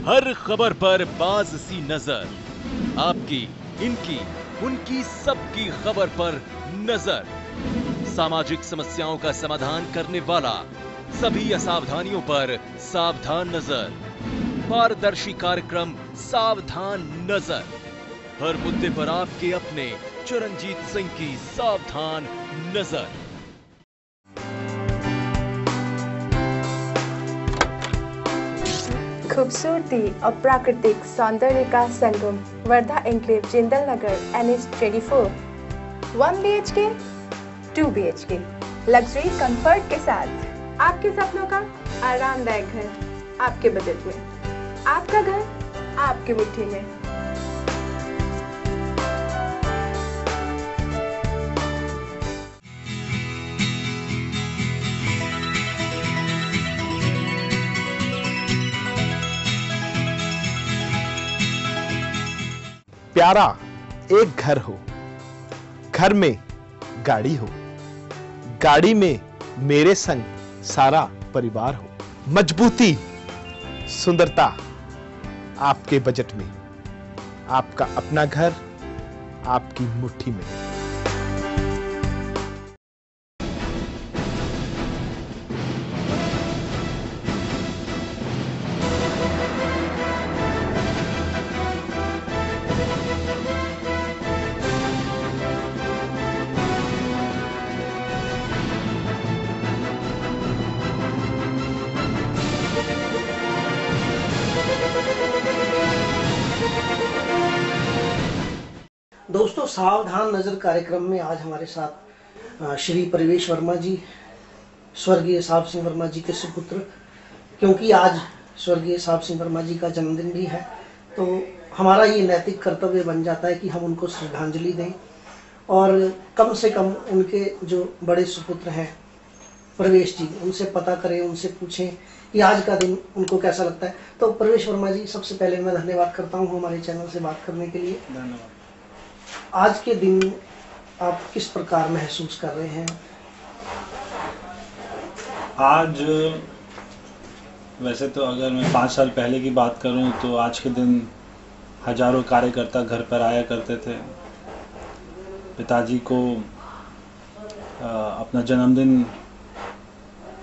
हर खबर पर बाज सी नजर, आपकी, इनकी, उनकी, सबकी खबर पर नजर। सामाजिक समस्याओं का समाधान करने वाला, सभी असावधानियों पर सावधान नजर। पारदर्शी कार्यक्रम सावधान नजर। हर मुद्दे पर आपके अपने चरणजीत सिंह की सावधान नजर। खूबसूरती और प्राकृतिक सौंदर्य का संगम, वर्धा एनक्लेव, जिंदल नगर, NH24। 1 BHK, 2 BHK, luxury comfort के साथ आपके सपनों का आरामदायक घर आपके बजट में। आपका घर आपकी मुट्ठी में। प्यारा एक घर हो, घर में गाड़ी हो, गाड़ी में मेरे संग सारा परिवार हो। मजबूती, सुंदरता आपके बजट में, आपका अपना घर आपकी मुट्ठी में। दोस्तों, सावधान नजर कार्यक्रम में आज हमारे साथ श्री परिवेश वर्मा जी, स्वर्गीय साहब सिंह वर्मा जी के सुपुत्र। क्योंकि आज स्वर्गीय साहब सिंह वर्मा जी का जन्मदिन भी है, तो हमारा ये नैतिक कर्तव्य बन जाता है कि हम उनको श्रद्धांजलि दें और कम से कम उनके जो बड़े सुपुत्र हैं प्रवेश जी, उनसे पता करें, उनसे पूछें कि आज का दिन उनको कैसा लगता है। तो प्रवेश वर्मा जी, सबसे पहले मैं धन्यवाद करता हूँ हमारे चैनल से बात करने के लिए। धन्यवाद। आज के दिन आप किस प्रकार महसूस कर रहे हैं? आज वैसे तो अगर मैं 5 साल पहले की बात करूं तो आज के दिन हजारों कार्यकर्ता घर पर आया करते थे। पिताजी को अपना जन्मदिन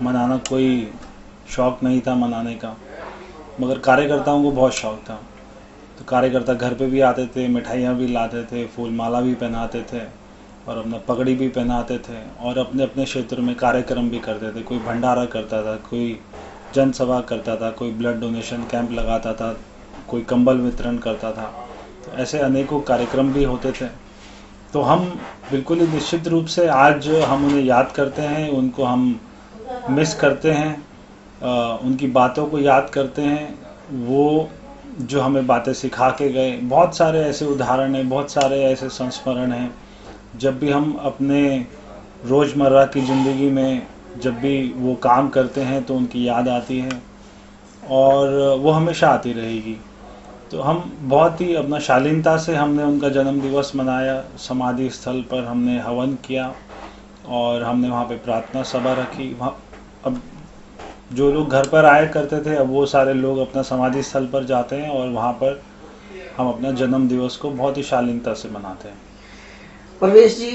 मनाना कोई शौक़ नहीं था मनाने का, मगर कार्यकर्ताओं को बहुत शौक़ था। तो कार्यकर्ता घर पे भी आते थे, मिठाइयाँ भी लाते थे, फूल माला भी पहनाते थे और अपना पगड़ी भी पहनाते थे और अपने अपने क्षेत्र में कार्यक्रम भी करते थे। कोई भंडारा करता था, कोई जनसभा करता था, कोई ब्लड डोनेशन कैंप लगाता था, कोई कंबल वितरण करता था। तो ऐसे अनेकों कार्यक्रम भी होते थे। तो हम बिल्कुल ही निश्चित रूप से आज हम उन्हें याद करते हैं, उनको हम मिस करते हैं, उनकी बातों को याद करते हैं। वो जो हमें बातें सिखा के गए, बहुत सारे ऐसे उदाहरण हैं, बहुत सारे ऐसे संस्मरण हैं। जब भी हम अपने रोज़मर्रा की ज़िंदगी में जब भी वो काम करते हैं तो उनकी याद आती है और वो हमेशा आती रहेगी। तो हम बहुत ही अपना शालीनता से हमने उनका जन्म दिवस मनाया। समाधि स्थल पर हमने हवन किया और हमने वहाँ पे प्रार्थना सभा रखी। वहाँ अब जो लोग घर पर आया करते थे, अब वो सारे लोग अपना समाधि स्थल पर जाते हैं और वहाँ पर हम अपना जन्म दिवस को बहुत ही शालीनता से मनाते हैं। प्रवेश जी,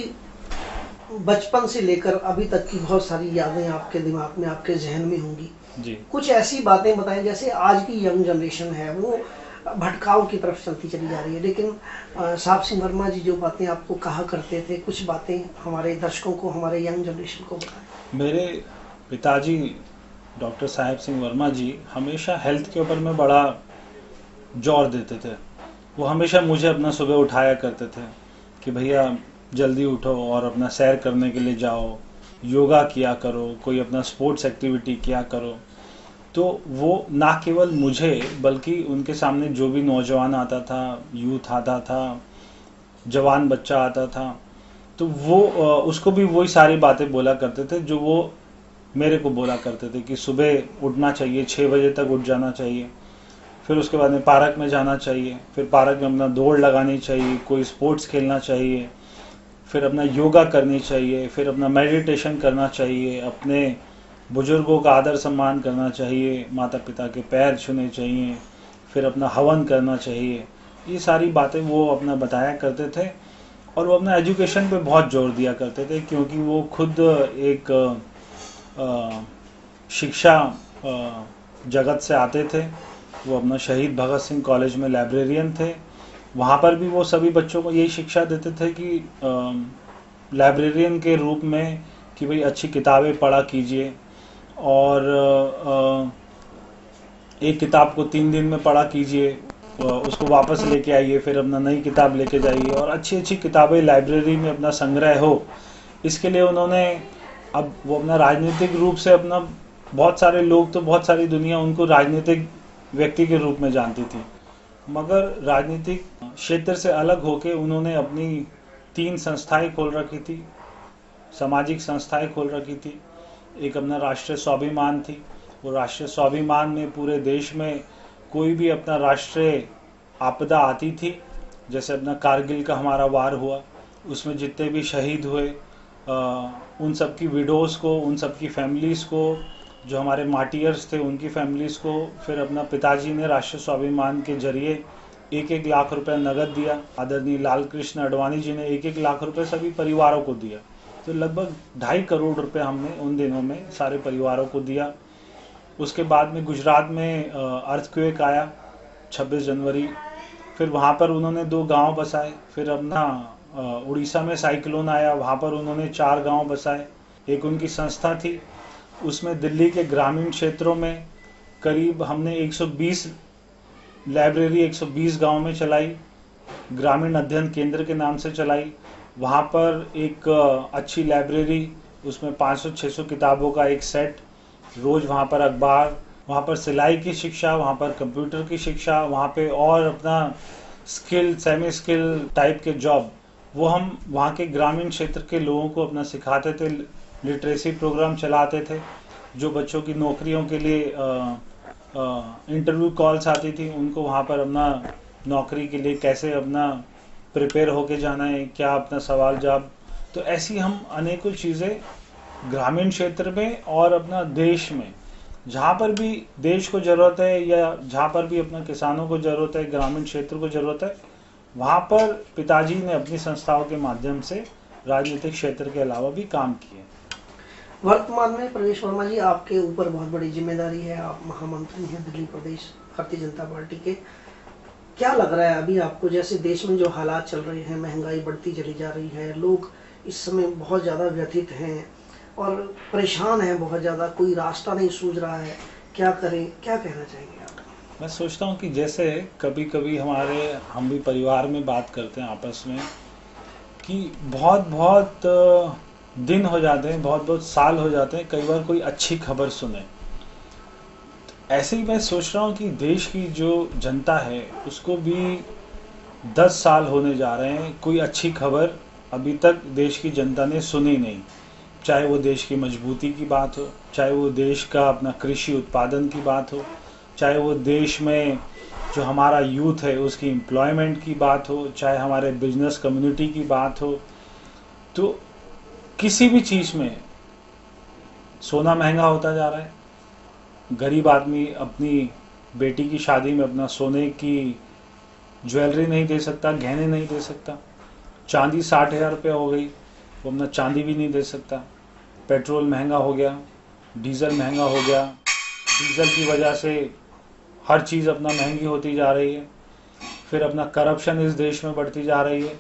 बचपन से लेकर अभी तक की बहुत सारी यादें आपके दिमाग में, आपके जहन में होंगी जी। कुछ ऐसी बातें बताएं, जैसे आज की यंग जनरेशन है वो भटकाव की तरफ चलती चली जा रही है, लेकिन साहब सिंह वर्मा जी जो बातें आपको कहा करते थे, कुछ बातें हमारे दर्शकों को, हमारे यंग जनरेशन को बताएं। मेरे पिताजी डॉक्टर साहब सिंह वर्मा जी हमेशा हेल्थ के ऊपर में बड़ा जोर देते थे। वो हमेशा मुझे अपना सुबह उठाया करते थे कि भैया जल्दी उठो और अपना सैर करने के लिए जाओ, योगा किया करो, कोई अपना स्पोर्ट्स एक्टिविटी किया करो। तो वो ना केवल मुझे बल्कि उनके सामने जो भी नौजवान आता था, यूथ आता था, जवान बच्चा आता था, तो वो उसको भी वही सारी बातें बोला करते थे जो वो मेरे को बोला करते थे कि सुबह उठना चाहिए, 6 बजे तक उठ जाना चाहिए, फिर उसके बाद में पार्क में जाना चाहिए, फिर पार्क में अपना दौड़ लगानी चाहिए, कोई स्पोर्ट्स खेलना चाहिए, फिर अपना योगा करनी चाहिए, फिर अपना मेडिटेशन करना चाहिए, अपने बुजुर्गों का आदर सम्मान करना चाहिए, माता पिता के पैर छूने चाहिए, फिर अपना हवन करना चाहिए, ये सारी बातें वो अपना बताया करते थे। और वो अपना एजुकेशन पे बहुत जोर दिया करते थे, क्योंकि वो खुद एक शिक्षा जगत से आते थे। वो अपना शहीद भगत सिंह कॉलेज में लाइब्रेरियन थे। वहाँ पर भी वो सभी बच्चों को यही शिक्षा देते थे कि लाइब्रेरियन के रूप में कि भाई अच्छी किताबें पढ़ा कीजिए, और एक किताब को 3 दिन में पढ़ा कीजिए, उसको वापस लेके आइए, फिर अपना नई किताब लेके जाइए, और अच्छी अच्छी किताबें लाइब्रेरी में अपना संग्रह हो। इसके लिए उन्होंने अब वो अपना राजनीतिक रूप से अपना बहुत सारे लोग, तो बहुत सारी दुनिया उनको राजनीतिक व्यक्ति के रूप में जानती थी, मगर राजनीतिक क्षेत्र से अलग होके उन्होंने अपनी 3 संस्थाएं खोल रखी थी, सामाजिक संस्थाएं खोल रखी थी। एक अपना राष्ट्रीय स्वाभिमान थी। वो राष्ट्रीय स्वाभिमान में पूरे देश में कोई भी अपना राष्ट्रीय आपदा आती थी, जैसे अपना कारगिल का हमारा वार हुआ, उसमें जितने भी शहीद हुए उन सब की विडोज़ को, उन सब की फैमिलीज़ को, जो हमारे मार्टियर्स थे उनकी फैमिलीज़ को, फिर अपना पिताजी ने राष्ट्रीय स्वाभिमान के जरिए 1-1 लाख रुपए नगद दिया। आदरणीय लाल कृष्ण आडवाणी जी ने 1-1 लाख रुपए सभी परिवारों को दिया। तो लगभग 2.5 करोड़ रुपए हमने उन दिनों में सारे परिवारों को दिया। उसके बाद में गुजरात में अर्थक्वेक आया 26 जनवरी, फिर वहाँ पर उन्होंने 2 गांव बसाए। फिर अपना उड़ीसा में साइक्लोन आया, वहाँ पर उन्होंने 4 गांव बसाए। एक उनकी संस्था थी, उसमें दिल्ली के ग्रामीण क्षेत्रों में करीब हमने 120 लाइब्रेरी 120 गांव में चलाई, ग्रामीण अध्ययन केंद्र के नाम से चलाई। वहाँ पर एक अच्छी लाइब्रेरी, उसमें 500-600 किताबों का एक सेट, रोज़ वहाँ पर अखबार, वहाँ पर सिलाई की शिक्षा, वहाँ पर कंप्यूटर की शिक्षा, वहाँ पे और अपना स्किल, सेमी स्किल टाइप के जॉब, वो हम वहाँ के ग्रामीण क्षेत्र के लोगों को अपना सिखाते थे। लिटरेसी प्रोग्राम चलाते थे, जो बच्चों की नौकरियों के लिए इंटरव्यू कॉल्स आती थी, उनको वहाँ पर अपना नौकरी के लिए कैसे अपना प्रिपेयर होके जाना है, क्या अपना सवाल जवाब। तो ऐसी हम अनेकों चीज़ें ग्रामीण क्षेत्र में और अपना देश में, जहाँ पर भी देश को ज़रूरत है या जहाँ पर भी अपना किसानों को ज़रूरत है, ग्रामीण क्षेत्र को ज़रूरत है, वहाँ पर पिताजी ने अपनी संस्थाओं के माध्यम से राजनीतिक क्षेत्र के अलावा भी काम किए। वर्तमान में प्रवेश वर्मा जी, आपके ऊपर बहुत बड़ी जिम्मेदारी है। आप महामंत्री हैं दिल्ली प्रदेश भारतीय जनता पार्टी के। क्या लग रहा है अभी आपको, जैसे देश में जो हालात चल रहे हैं, महंगाई बढ़ती चली जा रही है, लोग इस समय बहुत ज़्यादा व्यथित हैं और परेशान हैं बहुत ज़्यादा, कोई रास्ता नहीं सूझ रहा है, क्या करें, क्या कहना चाहेंगे आप? मैं सोचता हूँ कि जैसे कभी कभी हम भी परिवार में बात करते हैं आपस में कि बहुत दिन हो जाते हैं, बहुत साल हो जाते हैं, कई बार कोई अच्छी खबर सुने। ऐसे ही मैं सोच रहा हूँ कि देश की जो जनता है उसको भी 10 साल होने जा रहे हैं, कोई अच्छी खबर अभी तक देश की जनता ने सुनी नहीं। चाहे वो देश की मजबूती की बात हो, चाहे वो देश का अपना कृषि उत्पादन की बात हो, चाहे वो देश में जो हमारा यूथ है उसकी एम्प्लॉयमेंट की बात हो, चाहे हमारे बिजनेस कम्युनिटी की बात हो। तो किसी भी चीज़ में सोना महंगा होता जा रहा है। गरीब आदमी अपनी बेटी की शादी में अपना सोने की ज्वेलरी नहीं दे सकता, गहने नहीं दे सकता। चांदी 60,000 रुपये हो गई, वो अपना चांदी भी नहीं दे सकता। पेट्रोल महंगा हो गया, डीजल महंगा हो गया, डीजल की वजह से हर चीज़ अपना महंगी होती जा रही है। फिर अपना करप्शन इस देश में बढ़ती जा रही है।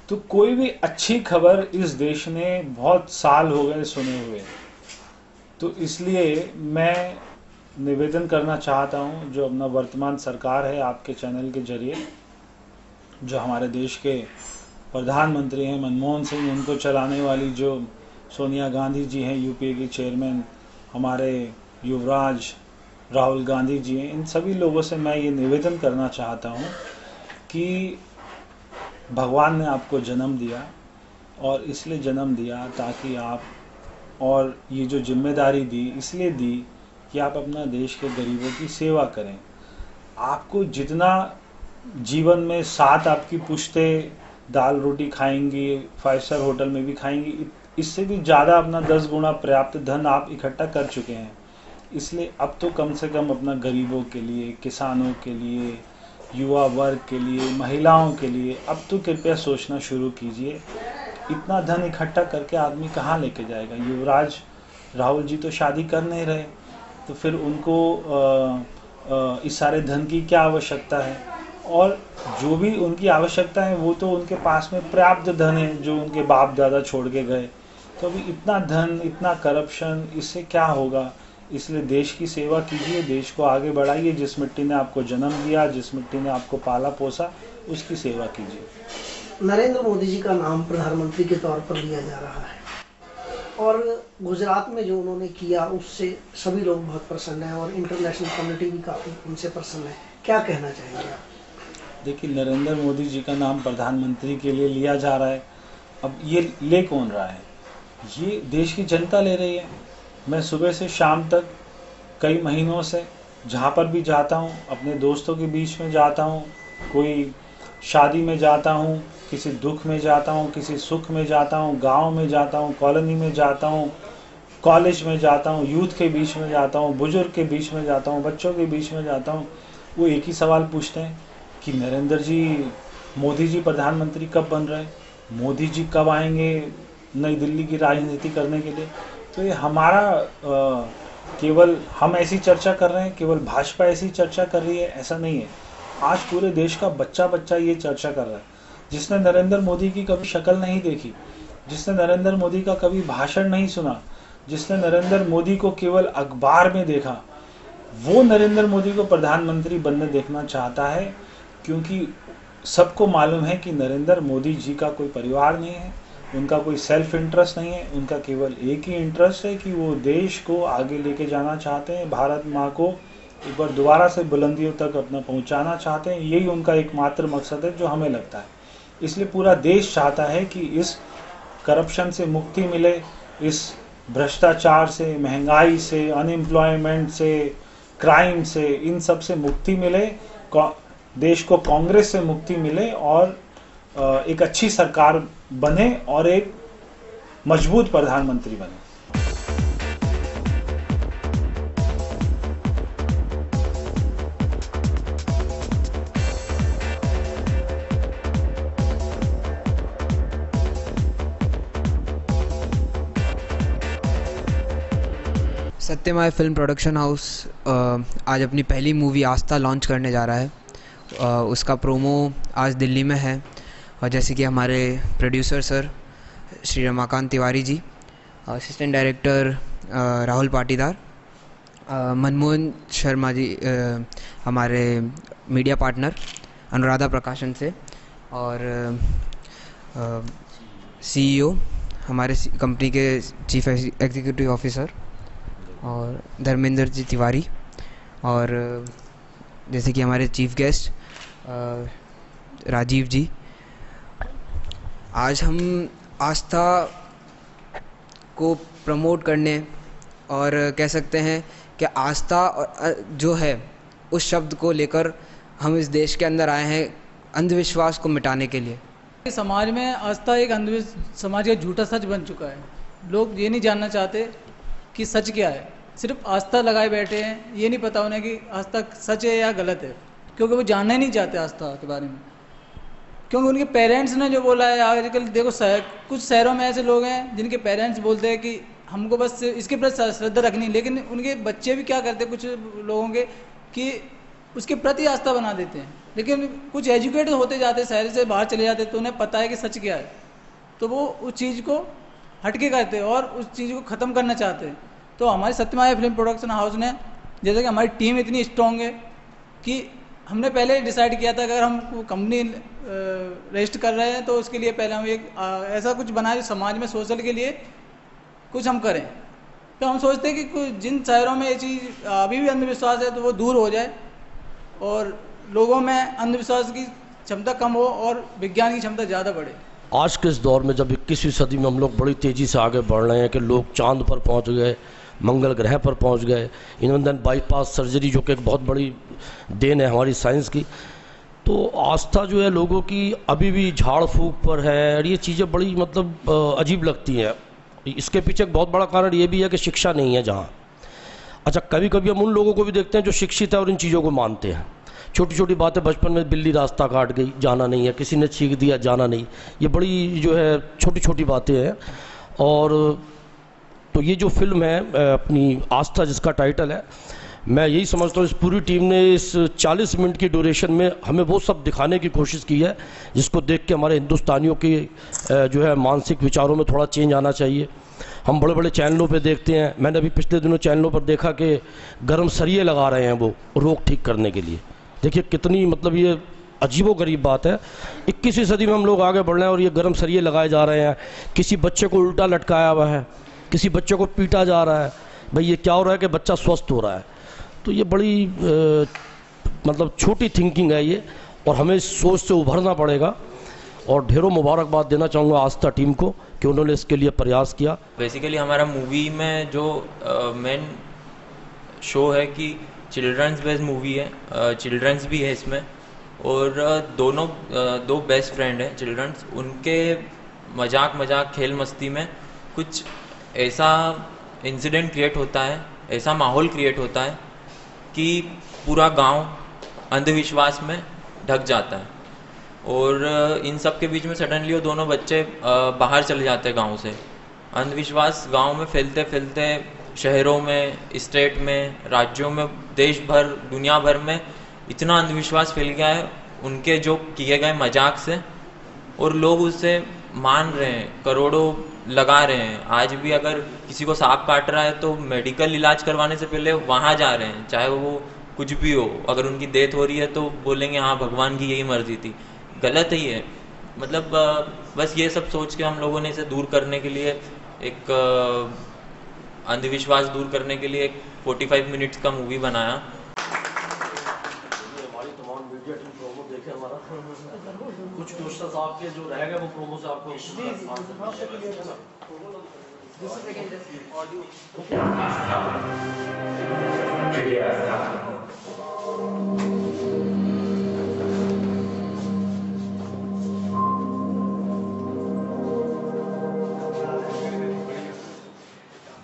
तो कोई भी अच्छी खबर इस देश ने बहुत साल हो गए सुने हुए। तो इसलिए मैं निवेदन करना चाहता हूं, जो अपना वर्तमान सरकार है, आपके चैनल के जरिए, जो हमारे देश के प्रधानमंत्री हैं मनमोहन सिंह, उनको चलाने वाली जो सोनिया गांधी जी हैं, यूपीए की चेयरमैन, हमारे युवराज राहुल गांधी जी हैं, इन सभी लोगों से मैं ये निवेदन करना चाहता हूं कि भगवान ने आपको जन्म दिया और इसलिए जन्म दिया ताकि आप, और ये जो जिम्मेदारी दी इसलिए दी कि आप अपना देश के गरीबों की सेवा करें। आपको जितना जीवन में 7 आपकी पुश्तें दाल रोटी खाएंगी, 5 स्टार होटल में भी खाएंगी, इससे भी ज़्यादा अपना 10 गुना पर्याप्त धन आप इकट्ठा कर चुके हैं। इसलिए अब तो कम से कम अपना गरीबों के लिए, किसानों के लिए, युवा वर्ग के लिए, महिलाओं के लिए अब तो कृपया सोचना शुरू कीजिए। इतना धन इकट्ठा करके आदमी कहाँ लेके जाएगा? युवराज राहुल जी तो शादी कर नहीं रहे, तो फिर उनको इस सारे धन की क्या आवश्यकता है? और जो भी उनकी आवश्यकता है वो तो उनके पास में पर्याप्त धन है जो उनके बाप दादा छोड़ के गए। तो अभी इतना धन, इतना करप्शन, इससे क्या होगा? इसलिए देश की सेवा कीजिए, देश को आगे बढ़ाइए। जिस मिट्टी ने आपको जन्म दिया, जिस मिट्टी ने आपको पाला पोसा, उसकी सेवा कीजिए। नरेंद्र मोदी जी का नाम प्रधानमंत्री के तौर पर लिया जा रहा है और गुजरात में जो उन्होंने किया उससे सभी लोग बहुत प्रसन्न हैं और इंटरनेशनल कम्युनिटी भी काफ़ी उनसे प्रसन्न है। क्या कहना चाहेंगे आप? देखिए, नरेंद्र मोदी जी का नाम प्रधानमंत्री के लिए लिया जा रहा है। अब ये ले कौन रहा है? ये देश की जनता ले रही है। मैं सुबह से शाम तक कई महीनों से जहाँ पर भी जाता हूँ, अपने दोस्तों के बीच में जाता हूँ, कोई शादी में जाता हूँ, किसी दुख में जाता हूँ, किसी सुख में जाता हूँ, गांव में जाता हूँ, कॉलोनी में जाता हूँ, कॉलेज में जाता हूँ, यूथ के बीच में जाता हूँ, बुजुर्ग के बीच में जाता हूँ, बच्चों के बीच में जाता हूँ। वो एक ही सवाल पूछते हैं कि नरेंद्र जी, मोदी जी प्रधानमंत्री कब बन रहे हैं? मोदी जी कब आएंगे नई दिल्ली की राजनीति करने के लिए? तो ये हमारा केवल हम ऐसी चर्चा कर रहे हैं, केवल भाजपा ऐसी चर्चा कर रही है, ऐसा नहीं है। आज पूरे देश का बच्चा बच्चा ये चर्चा कर रहा है। जिसने नरेंद्र मोदी की कभी शक्ल नहीं देखी, जिसने नरेंद्र मोदी का कभी भाषण नहीं सुना, जिसने नरेंद्र मोदी को केवल अखबार में देखा, वो नरेंद्र मोदी को प्रधानमंत्री बनने देखना चाहता है। क्योंकि सबको मालूम है कि नरेंद्र मोदी जी का कोई परिवार नहीं है, उनका कोई सेल्फ इंटरेस्ट नहीं है, उनका केवल एक ही इंटरेस्ट है कि वो देश को आगे लेके जाना चाहते हैं, भारत माँ को एक बार दोबारा से बुलंदियों तक अपना पहुंचाना चाहते हैं। यही उनका एकमात्र मकसद है जो हमें लगता है। इसलिए पूरा देश चाहता है कि इस करप्शन से मुक्ति मिले, इस भ्रष्टाचार से, महंगाई से, अनएम्प्लॉयमेंट से, क्राइम से, इन सब से मुक्ति मिले, देश को कांग्रेस से मुक्ति मिले और एक अच्छी सरकार बने और एक मजबूत प्रधानमंत्री बने। सत्यमाय फिल्म प्रोडक्शन हाउस आज अपनी पहली मूवी आस्था लॉन्च करने जा रहा है। उसका प्रोमो आज दिल्ली में है और जैसे कि हमारे producer sir Shri Ramakant Tiwari ji, assistant director Rahul Patidar, Manmohan Sharma ji हमारे मीडिया पार्टनर अनुराधा प्रकाशन से, और CEO हमारे कंपनी के चीफ एग्जीक्यूटिव ऑफिसर और धर्मेंद्र जी तिवारी, और जैसे कि हमारे चीफ गेस्ट राजीव जी। आज हम आस्था को प्रमोट करने और कह सकते हैं कि आस्था जो है उस शब्द को लेकर हम इस देश के अंदर आए हैं अंधविश्वास को मिटाने के लिए। समाज में आस्था एक समाज का झूठा सच बन चुका है। लोग ये नहीं जानना चाहते कि सच क्या है, सिर्फ आस्था लगाए बैठे हैं। ये नहीं पता उन्हें कि आस्था सच है या गलत है, क्योंकि वो जानना ही नहीं चाहते आस्था के बारे में। क्योंकि उनके पेरेंट्स ने जो बोला है, आजकल देखो कुछ शहरों में ऐसे लोग हैं जिनके पेरेंट्स बोलते हैं कि हमको बस इसके प्रति श्रद्धा रखनी, लेकिन उनके बच्चे भी क्या करते हैं कुछ लोगों के कि उसके प्रति आस्था बना देते हैं। लेकिन कुछ एजुकेटेड होते जाते, शहर से बाहर चले जाते, तो उन्हें पता है कि सच क्या है, तो वो उस चीज़ को हटके करते हैं और उस चीज़ को ख़त्म करना चाहते हैं। तो हमारी सत्यमाया फिल्म प्रोडक्शन हाउस ने, जैसे कि हमारी टीम इतनी स्ट्रॉन्ग है कि हमने पहले डिसाइड किया था कि अगर हम कंपनी रजिस्टर कर रहे हैं तो उसके लिए पहले हम एक ऐसा कुछ बनाए जो समाज में सोशल के लिए कुछ हम करें। तो हम सोचते हैं कि जिन शहरों में ये चीज़ अभी भी अंधविश्वास है तो वो दूर हो जाए और लोगों में अंधविश्वास की क्षमता कम हो और विज्ञान की क्षमता ज़्यादा बढ़े। आज के इस दौर में जब 21वीं सदी में हम लोग बड़ी तेज़ी से आगे बढ़ रहे हैं कि लोग चांद पर पहुंच गए, मंगल ग्रह पर पहुंच गए, इन्वेंशन बाईपास सर्जरी जो कि एक बहुत बड़ी देन है हमारी साइंस की, तो आस्था जो है लोगों की अभी भी झाड़ फूक पर है। और ये चीज़ें बड़ी अजीब लगती हैं। इसके पीछे एक बहुत बड़ा कारण ये भी है कि शिक्षा नहीं है जहाँ। अच्छा, कभी कभी हम उन लोगों को भी देखते हैं जो शिक्षित है और इन चीज़ों को मानते हैं। छोटी छोटी बातें, बचपन में बिल्ली रास्ता काट गई, जाना नहीं है, किसी ने छींक दिया, जाना नहीं, ये बड़ी जो है छोटी छोटी बातें हैं। और तो ये जो फिल्म है अपनी आस्था, जिसका टाइटल है, मैं यही समझता हूँ इस पूरी टीम ने इस 40 मिनट की ड्यूरेशन में हमें वो सब दिखाने की कोशिश की है जिसको देख के हमारे हिंदुस्तानियों के जो है मानसिक विचारों में थोड़ा चेंज आना चाहिए। हम बड़े बड़े चैनलों पे देखते हैं, मैंने अभी पिछले दिनों चैनलों पर देखा कि गर्म सरिये लगा रहे हैं वो रोग ठीक करने के लिए। देखिए कितनी मतलब ये अजीबोगरीब बात है। 21वीं सदी में हम लोग आगे बढ़ रहे हैं और ये गर्म सरिये लगाए जा रहे हैं। किसी बच्चे को उल्टा लटकाया हुआ है, किसी बच्चे को पीटा जा रहा है। भाई ये क्या हो रहा है कि बच्चा स्वस्थ हो रहा है? तो ये बड़ी मतलब छोटी थिंकिंग है ये, और हमें इस सोच से उभरना पड़ेगा। और ढेरों मुबारकबाद देना चाहूँगा आस्था टीम को कि उन्होंने इसके लिए प्रयास किया। बेसिकली हमारा मूवी में जो मेन शो है कि चिल्ड्रंस बेस्ड मूवी है, चिल्ड्रंस भी है इसमें, और दो बेस्ट फ्रेंड हैं चिल्ड्रंस, उनके मजाक खेल मस्ती में कुछ ऐसा इंसिडेंट क्रिएट होता है, ऐसा माहौल क्रिएट होता है कि पूरा गांव अंधविश्वास में ढक जाता है। और इन सब के बीच में सडनली वो दोनों बच्चे बाहर चले जाते हैं गांव से। अंधविश्वास गांव में फैलते फैलते शहरों में, स्टेट में, राज्यों में, देश भर, दुनिया भर में इतना अंधविश्वास फैल गया है उनके जो किए गए मजाक से, और लोग उससे मान रहे हैं, करोड़ों लगा रहे हैं। आज भी अगर किसी को सांप काट रहा है तो मेडिकल इलाज करवाने से पहले वहाँ जा रहे हैं, चाहे वो कुछ भी हो। अगर उनकी डेथ हो रही है तो बोलेंगे हाँ भगवान की यही मर्जी थी। गलत ही है। मतलब बस ये सब सोच के हम लोगों ने इसे दूर करने के लिए, एक अंधविश्वास दूर करने के लिए एक 45 मिनट्स का मूवी बनाया। हमारी तमाम मीडिया टीम प्रोमो देखे हमारा, कुछ क्वेश्चंस आपके जो रह गए वो प्रोमो से आपको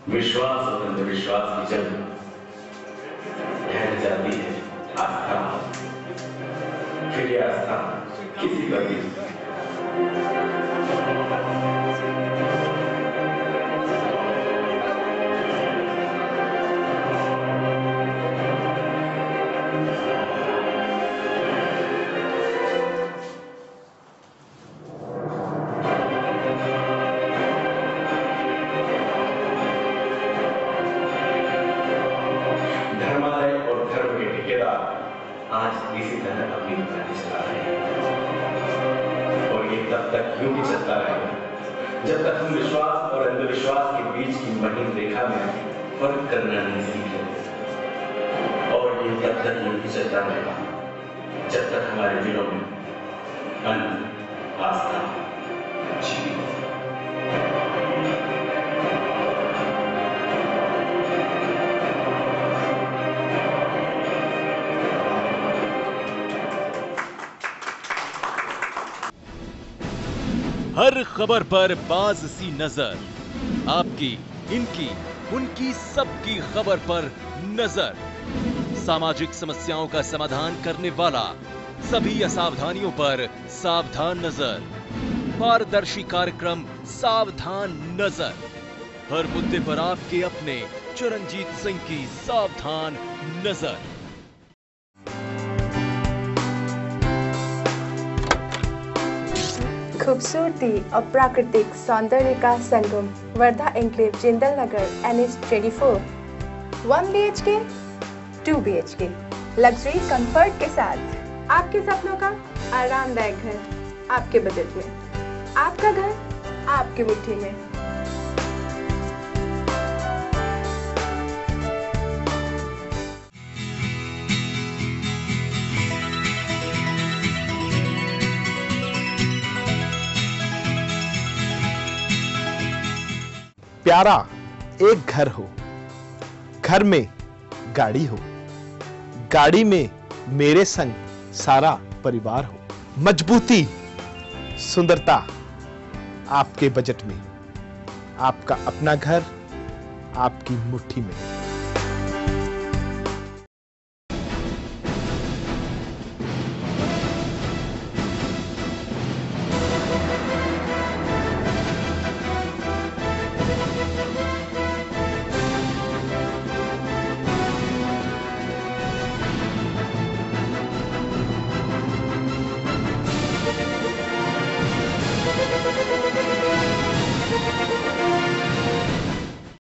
विश्वास और अंधविश्वास की जंग ठहर जाती है आस्था, फिर ये आस्था किसी का भी आज इसी तरह अपनी दुकानें चला रहे हैं, और ये तब तक यूं ही चलता रहेगा जब तक हम विश्वास और अंधविश्वास के बीच की महीन रेखा में फर्क करना नहीं सीखें। और ये तब तक यूं ही चलता रहेगा जब तक हमारे दिलों में अंध आस्था छिपी हो। हर खबर पर बाज सी नजर, आपकी, इनकी, उनकी, सबकी खबर पर नजर। सामाजिक समस्याओं का समाधान करने वाला, सभी असावधानियों पर सावधान नजर। पारदर्शी कार्यक्रम सावधान नजर, हर मुद्दे पर आपके अपने चरणजीत सिंह की सावधान नजर। खूबसूरती और प्राकृतिक सौंदर्य का संगम, वर्धा एन्क्लेव जिंदल नगर NH24। 1 BHK 2 BHK luxury comfort के साथ आपके सपनों का आरामदायक घर आपके बजट में, आपका घर आपकी मुट्ठी में। प्यारा एक घर हो, घर में गाड़ी हो, गाड़ी में मेरे संग सारा परिवार हो। मजबूती, सुंदरता आपके बजट में, आपका अपना घर आपकी मुट्ठी में।